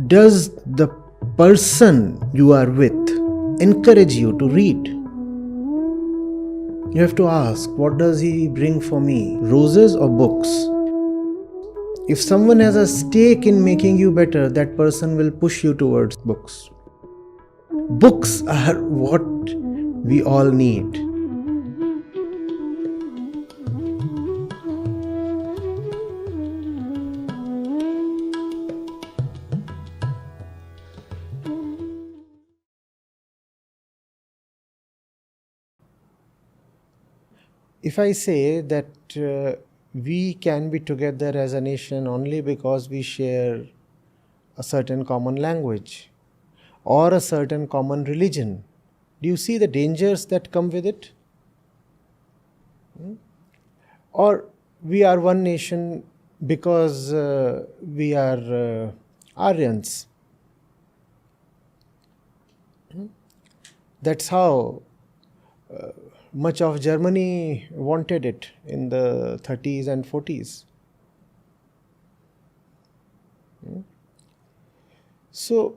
Does the person you are with encourage you to read? You have to ask, what does he bring for me? Roses or books? If someone has a stake in making you better, that person will push you towards books. Books are what we all need. If I say that we can be together as a nation only because we share a certain common language or a certain common religion, do you see the dangers that come with it? Or we are one nation because we are Aryans. That's how much of Germany wanted it in the 30s and 40s. So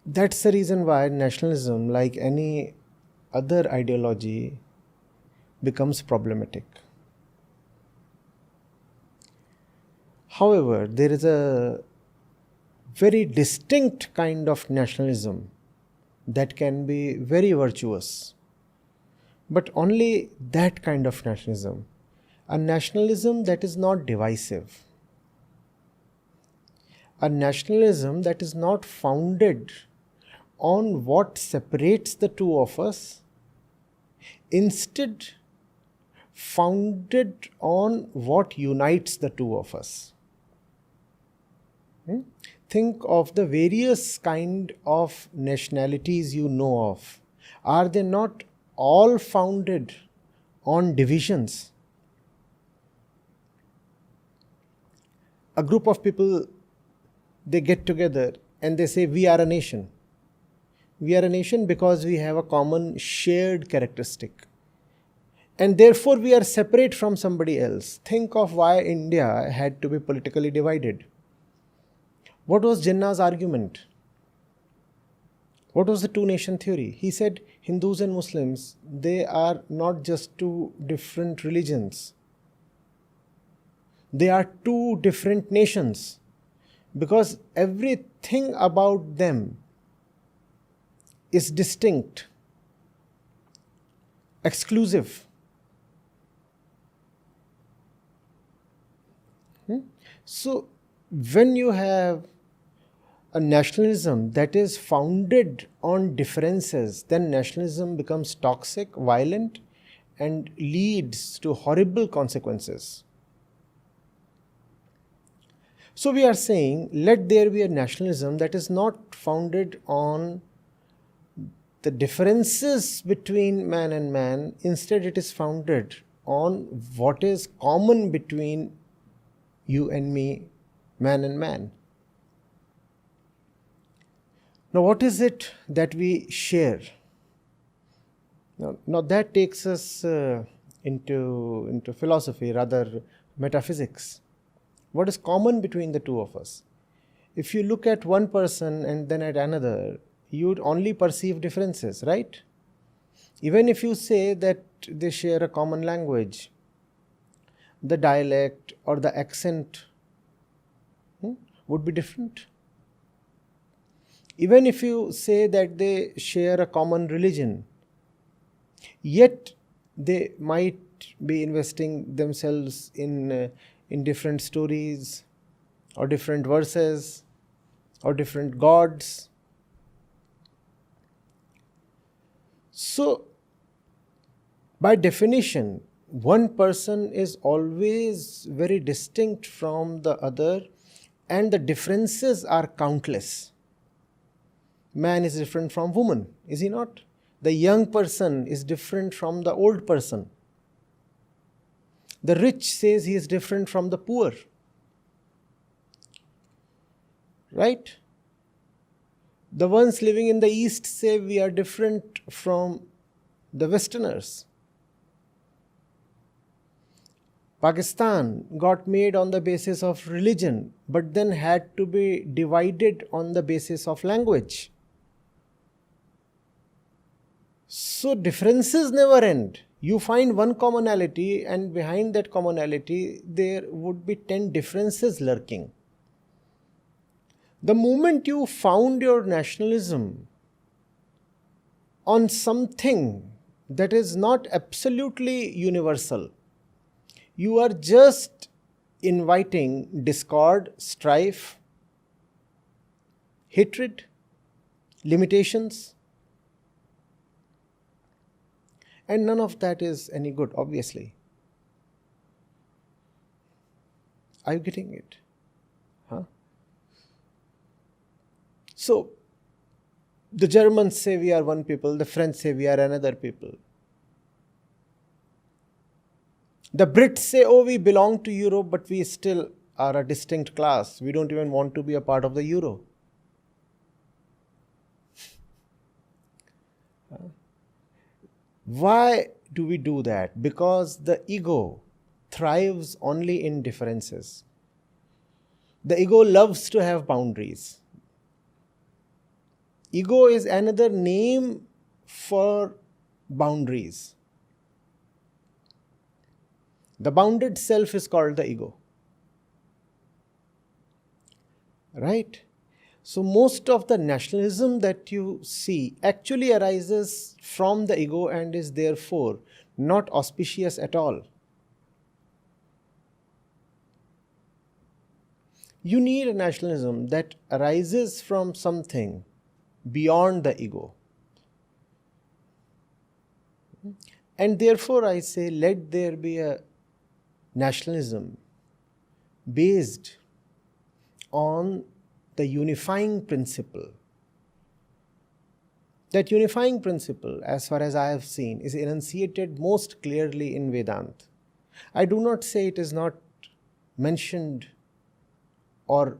that's the reason why nationalism, like any other ideology, becomes problematic. However, there is a very distinct kind of nationalism that can be very virtuous. But only that kind of nationalism. A nationalism that is not divisive. A nationalism that is not founded on what separates the two of us, instead founded on what unites the two of us. Think of the various kind of nationalities you know of. Are they not all founded on divisions? A group of people, they get together and they say, we are a nation. We are a nation because we have a common shared characteristic. And therefore we are separate from somebody else. Think of why India had to be politically divided. What was Jinnah's argument? What was the two-nation theory? He said Hindus and Muslims, they are not just two different religions. They are two different nations because everything about them is distinct, exclusive. So when you have a nationalism that is founded on differences, then nationalism becomes toxic, violent, and leads to horrible consequences. So we are saying, let there be a nationalism that is not founded on the differences between man and man. Instead, it is founded on what is common between you and me, man and man. Now, what is it that we share? Now that takes us into philosophy, rather metaphysics. What is common between the two of us? If you look at one person and then at another, you would only perceive differences, right? Even if you say that they share a common language, the dialect or the accent would be different. Even if you say that they share a common religion, yet they might be investing themselves in different stories or different verses or different gods. So, by definition, one person is always very distinct from the other, and the differences are countless. Man is different from woman, is he not? The young person is different from the old person. The rich says he is different from the poor. Right? The ones living in the East say we are different from the Westerners. Pakistan got made on the basis of religion, but then had to be divided on the basis of language. So differences never end. You find one commonality, and behind that commonality, there would be 10 differences lurking. The moment you found your nationalism on something that is not absolutely universal, you are just inviting discord, strife, hatred, limitations. And none of that is any good, obviously. Are you getting it? Huh? So, the Germans say we are one people, the French say we are another people. The Brits say, oh, we belong to Europe, but we still are a distinct class. We don't even want to be a part of the Euro. Why do we do that? Because the ego thrives only in differences. The ego loves to have boundaries. Ego is another name for boundaries. The bounded self is called the ego. Right? So most of the nationalism that you see actually arises from the ego and is therefore not auspicious at all. You need a nationalism that arises from something beyond the ego. And therefore I say, let there be a nationalism based on the unifying principle. That unifying principle, as far as I have seen, is enunciated most clearly in Vedanta. I do not say it is not mentioned or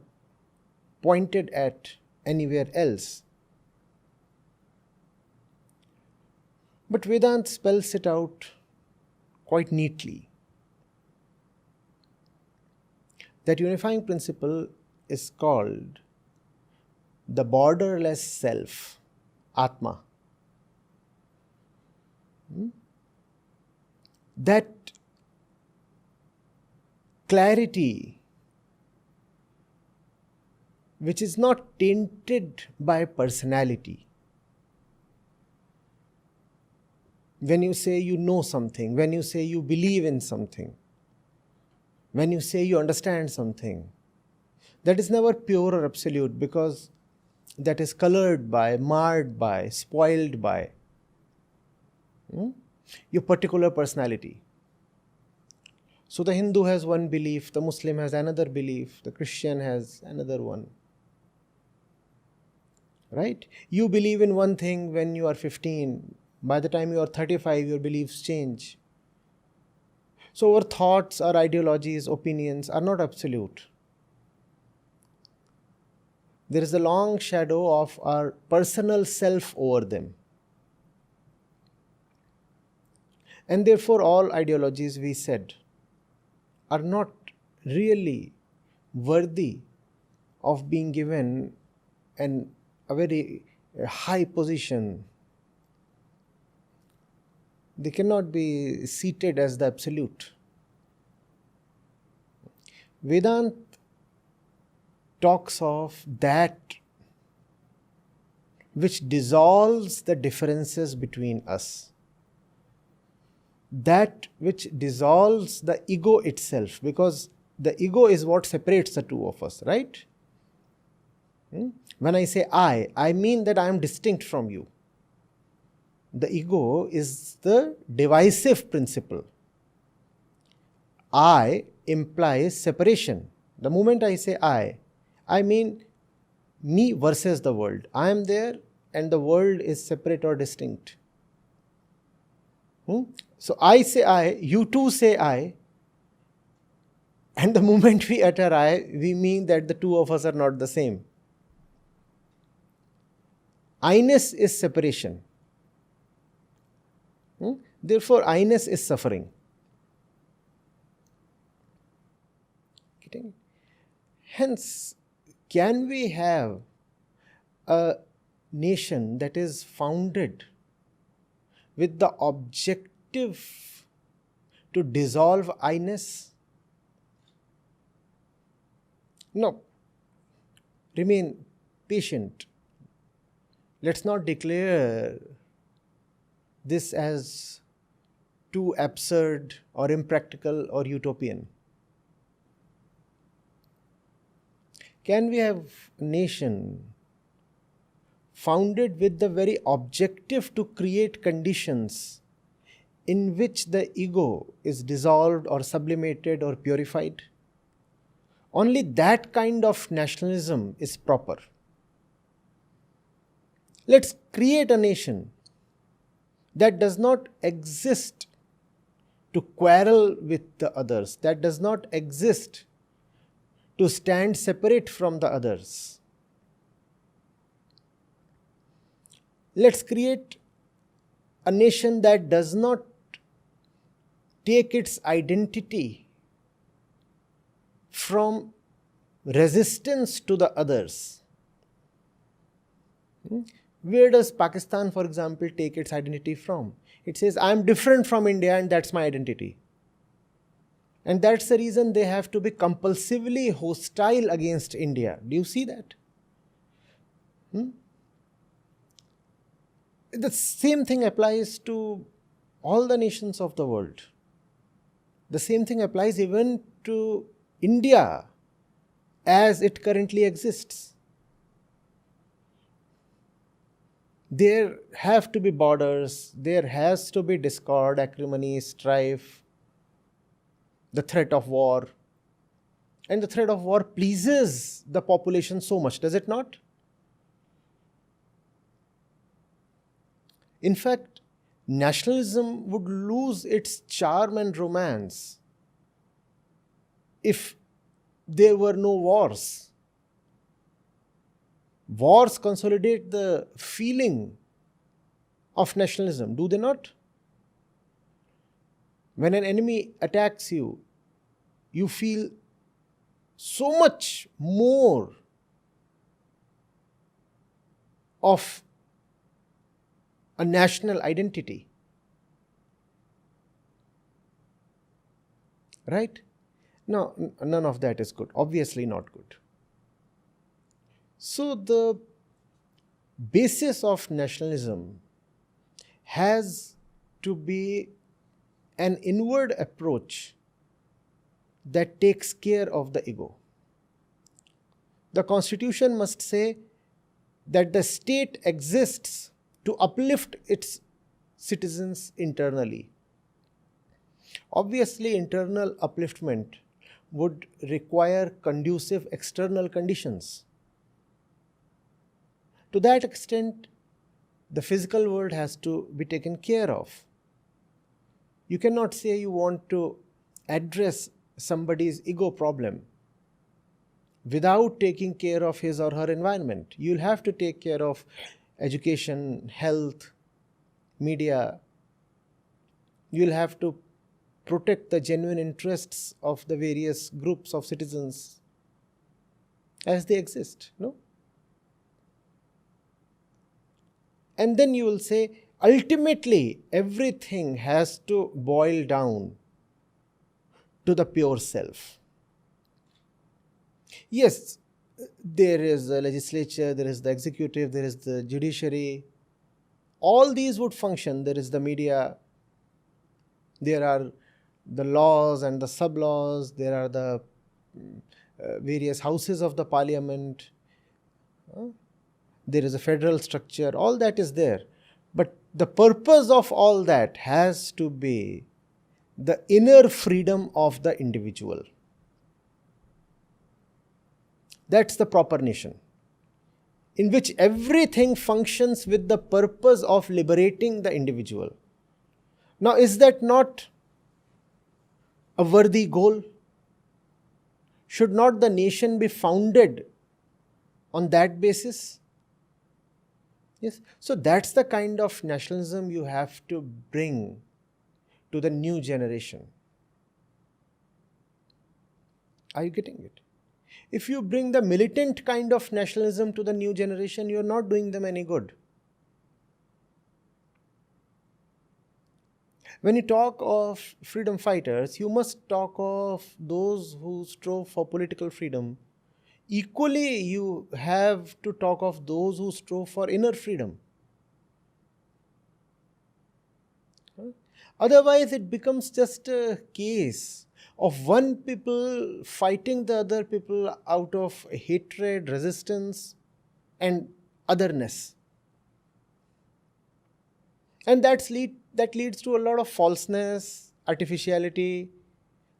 pointed at anywhere else. But Vedanta spells it out quite neatly. That unifying principle is called the borderless self, Atma. That clarity which is not tainted by personality. When you say you know something, when you say you believe in something, when you say you understand something, that is never pure or absolute, because that is colored by, marred by, spoiled by your particular personality. So the Hindu has one belief, the Muslim has another belief, the Christian has another one. Right? You believe in one thing when you are 15. By the time you are 35, your beliefs change. So our thoughts, our ideologies, opinions are not absolute. There is a long shadow of our personal self over them. And therefore all ideologies, we said, are not really worthy of being given a very high position. They cannot be seated as the absolute. Vedanta talks of that which dissolves the differences between us. That which dissolves the ego itself, because the ego is what separates the two of us, right? When I say I mean that I am distinct from you. The ego is the divisive principle. I implies separation. The moment I say I mean me versus the world. I am there and the world is separate or distinct. So I say I, you too say I, and the moment we utter I, we mean that the two of us are not the same. I-ness is separation. Therefore, I-ness is suffering. Getting it? Hence, can we have a nation that is founded with the objective to dissolve I-ness? No. Remain patient. Let's not declare this as too absurd or impractical or utopian. Can we have a nation founded with the very objective to create conditions in which the ego is dissolved or sublimated or purified? Only that kind of nationalism is proper. Let's create a nation that does not exist to quarrel with the others, that does not exist to stand separate from the others. Let's create a nation that does not take its identity from resistance to the others. Where does Pakistan, for example, take its identity from? It says, I am different from India and that's my identity. And that's the reason they have to be compulsively hostile against India. Do you see that? The same thing applies to all the nations of the world. The same thing applies even to India as it currently exists. There have to be borders, there has to be discord, acrimony, strife, the threat of war. And the threat of war pleases the population so much, does it not? In fact, nationalism would lose its charm and romance if there were no wars. Wars consolidate the feeling of nationalism, do they not? When an enemy attacks you, you feel so much more of a national identity. Right? No, none of that is good. Obviously not good. So the basis of nationalism has to be an inward approach that takes care of the ego. The constitution must say that the state exists to uplift its citizens internally. Obviously, internal upliftment would require conducive external conditions. To that extent, the physical world has to be taken care of. You cannot say you want to address somebody's ego problem without taking care of his or her environment. You'll have to take care of education, health, media. You'll have to protect the genuine interests of the various groups of citizens as they exist, no? And then you will say, ultimately, everything has to boil down to the pure self. Yes, there is the legislature, there is the executive, there is the judiciary. All these would function. There is the media. There are the laws and the sub-laws. There are the various houses of the parliament. There is a federal structure. All that is there. But the purpose of all that has to be the inner freedom of the individual. That's the proper nation, in which everything functions with the purpose of liberating the individual. Now, is that not a worthy goal? Should not the nation be founded on that basis? Yes. So that's the kind of nationalism you have to bring to the new generation. Are you getting it? If you bring the militant kind of nationalism to the new generation, you are not doing them any good. When you talk of freedom fighters, you must talk of those who strove for political freedom. Equally, you have to talk of those who strove for inner freedom. Otherwise, it becomes just a case of one people fighting the other people out of hatred, resistance, and otherness. And that leads to a lot of falseness, artificiality.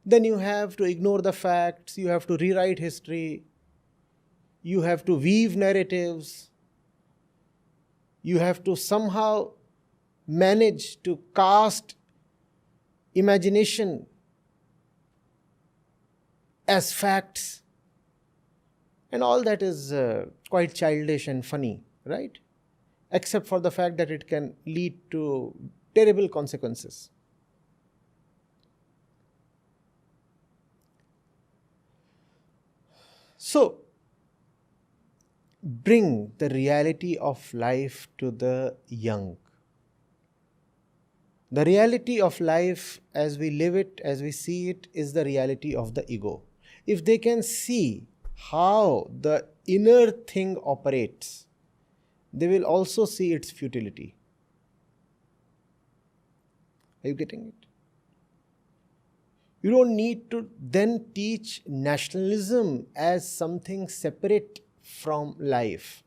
Then you have to ignore the facts, you have to rewrite history, you have to weave narratives, you have to somehow manage to cast imagination as facts. And all that is quite childish and funny, right? Except for the fact that it can lead to terrible consequences. So, bring the reality of life to the young. The reality of life as we live it, as we see it, is the reality of the ego. If they can see how the inner thing operates, they will also see its futility. Are you getting it? You don't need to then teach nationalism as something separate from life.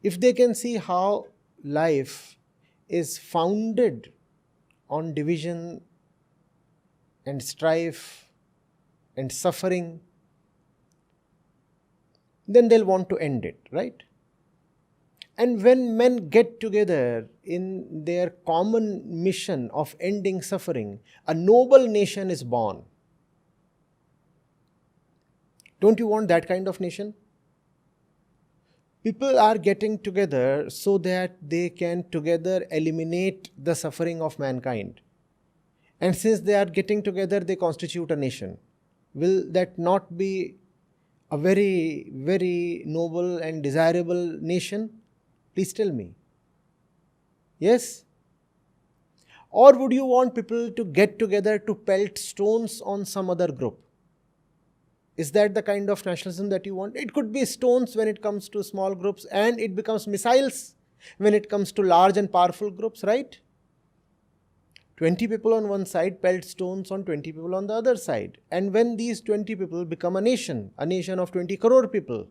If they can see how life is founded on division and strife and suffering, then they'll want to end it, right? And when men get together in their common mission of ending suffering, a noble nation is born. Don't you want that kind of nation? People are getting together so that they can together eliminate the suffering of mankind. And since they are getting together, they constitute a nation. Will that not be a very, very noble and desirable nation? Please tell me. Yes? Or would you want people to get together to pelt stones on some other group? Is that the kind of nationalism that you want? It could be stones when it comes to small groups, and it becomes missiles when it comes to large and powerful groups, right? 20 people on one side pelt stones on 20 people on the other side. And when these 20 people become a nation of 20 crore people,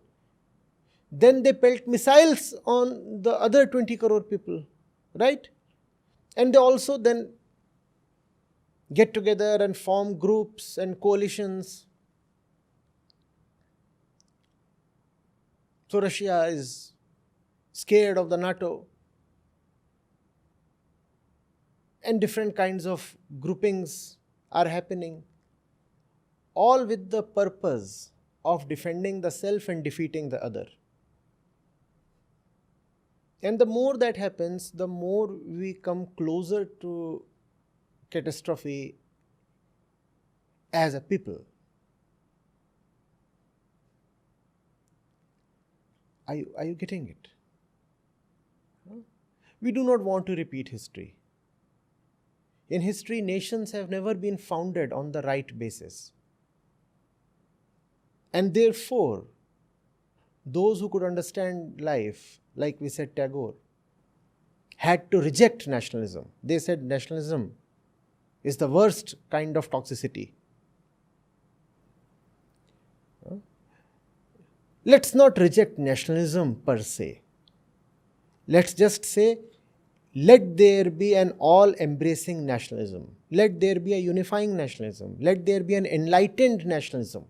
then they pelt missiles on the other 20 crore people, right? And they also then get together and form groups and coalitions. So Russia is scared of the NATO. And different kinds of groupings are happening, all with the purpose of defending the self and defeating the other. And the more that happens, the more we come closer to catastrophe as a people. Are you getting it? We do not want to repeat history. In history, nations have never been founded on the right basis. And therefore, those who could understand life, like we said Tagore, had to reject nationalism. They said nationalism is the worst kind of toxicity. Let's not reject nationalism per se. Let's just say, let there be an all-embracing nationalism. Let there be a unifying nationalism. Let there be an enlightened nationalism.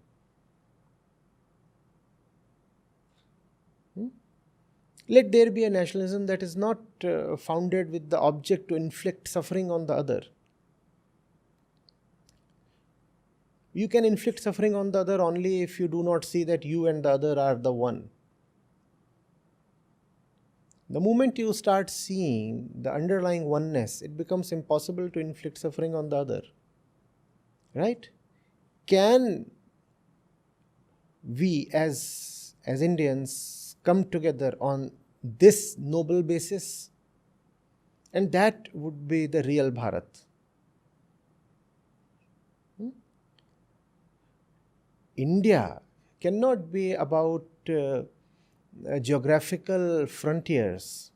Let there be a nationalism that is not founded with the object to inflict suffering on the other. You can inflict suffering on the other only if you do not see that you and the other are the one. The moment you start seeing the underlying oneness, it becomes impossible to inflict suffering on the other. Right? Can we as Indians come together on this noble basis, and that would be the real Bharat. India cannot be about geographical frontiers,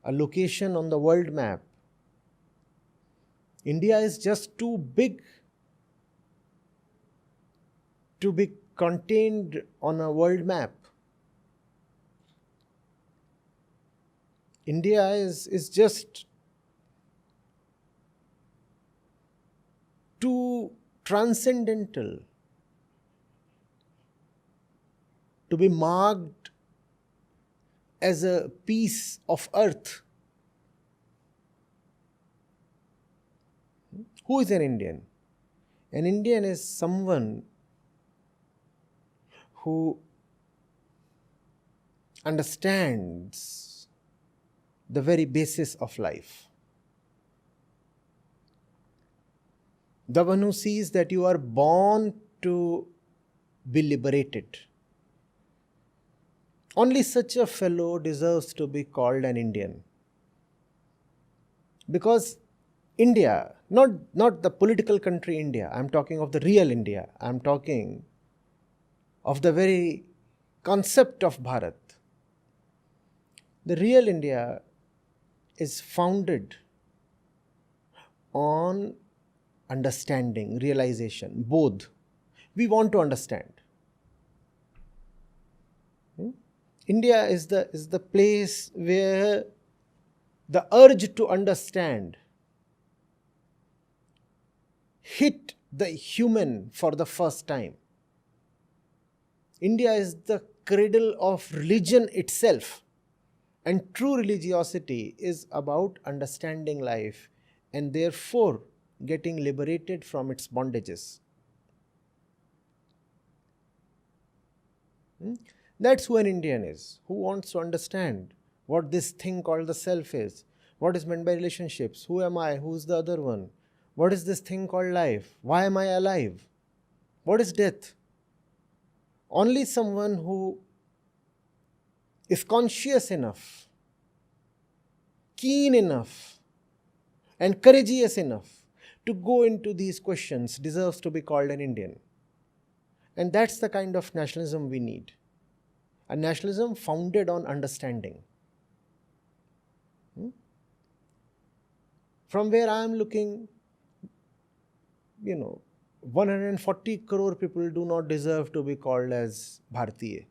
a location on the world map. India is just too big to be contained on a world map. India is just too transcendental to be marked as a piece of earth. Who is an Indian? An Indian is someone who understands the very basis of life. The one who sees that you are born to be liberated. Only such a fellow deserves to be called an Indian. Because India, not the political country India, I am talking of the real India, I am talking of the very concept of Bharat. The real India is founded on understanding, realization, bodh. We want to understand. India is the place where the urge to understand hit the human for the first time. India is the cradle of religion itself, and true religiosity is about understanding life and therefore getting liberated from its bondages. That's who an Indian is, who wants to understand what this thing called the self is, what is meant by relationships, who am I, who's the other one, what is this thing called life, why am I alive, what is death. Only someone who is conscious enough, keen enough, and courageous enough to go into these questions deserves to be called an Indian. And that's the kind of nationalism we need. A nationalism founded on understanding. From where I am looking, 140 crore people do not deserve to be called as Bharatiya.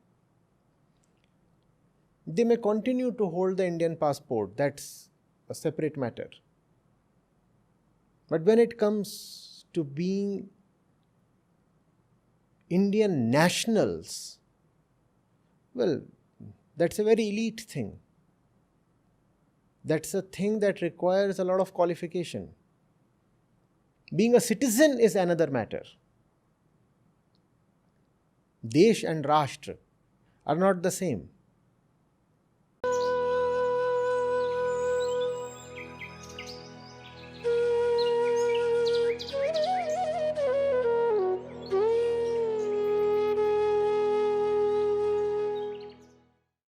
They may continue to hold the Indian passport, that's a separate matter. But when it comes to being Indian nationals, well, that's a very elite thing. That's a thing that requires a lot of qualification. Being a citizen is another matter. Desh and Rashtra are not the same.